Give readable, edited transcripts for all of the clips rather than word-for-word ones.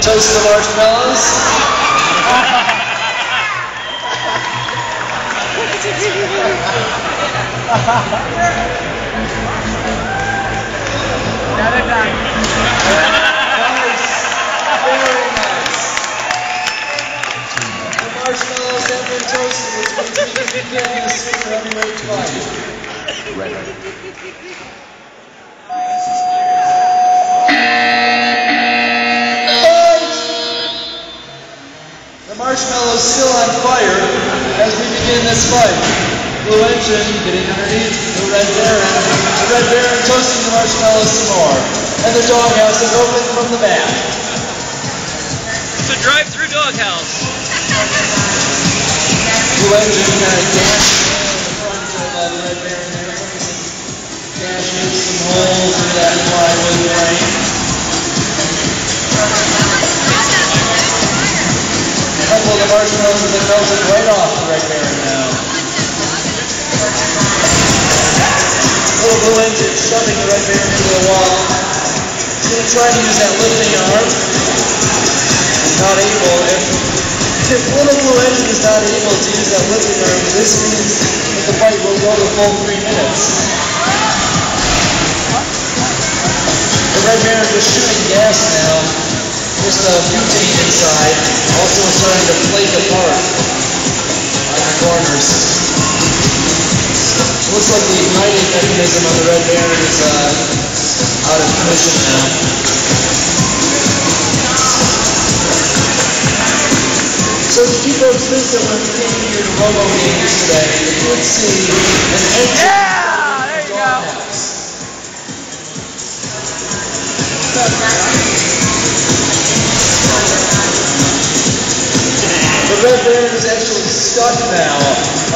Toast the marshmallows. Another time. Nice. Very nice. The marshmallows have been toasted, which means we can begin the super heavyweight fight. The marshmallow is still on fire as we begin this fight. Blue Engine getting underneath the Red Baron. The Red Baron toasting the marshmallows some more. And the doghouse is open from the back. It's a drive-through doghouse. Blue Engine kind of dashing in the front of the Red Baron there. Dashing some holes in that plywood frame. A couple of the marshmallows have been melted right off the Red Baron now. Little Blue Engine shoving the Red Baron into the wall. He's going to try to use that lifting arm. He's not able. If Little Blue Engine is not able to use that lifting arm, this means that the fight will go the full 3 minutes. The Red Baron is shooting gas now. Just a butane inside. Also starting to flake apart on the corners. Looks like the igniting mechanism on the Red Baron is out of commission now. So you folks think that when we came here to Robogames today, you would see an engine. Yeah! There you go. The Red Baron is actually stuck now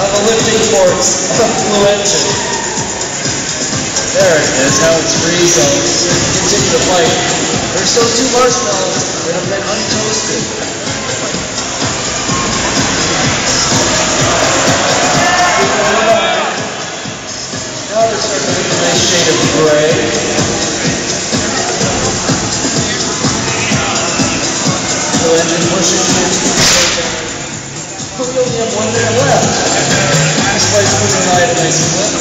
on the lifting forks of Blue Engine. There it is, now it's free, so continue to fight. There's still 2 marshmallows that have been untoasted. Now they're starting to look a nice shade of gray. Blue Engine pushing into we only have 1 minute left. This fight's moving by at a nice clip.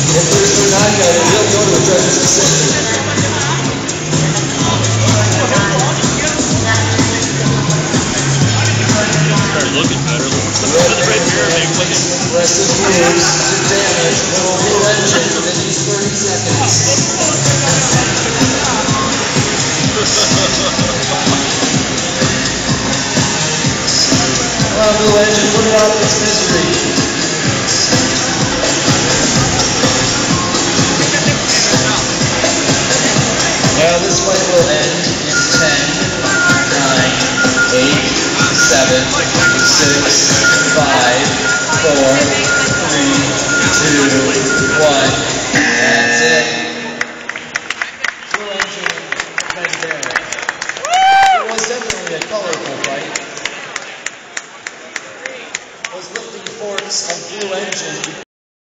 If there's no knockout, it will go to a judge's decision. They're looking better. Look at the Red Baron. Aggressive moves to damage Little Blue Engine within these 30 seconds. Come on, Blue Engine, put it out of its misery. Now this fight will end in 10, 9, 8, 7, 6,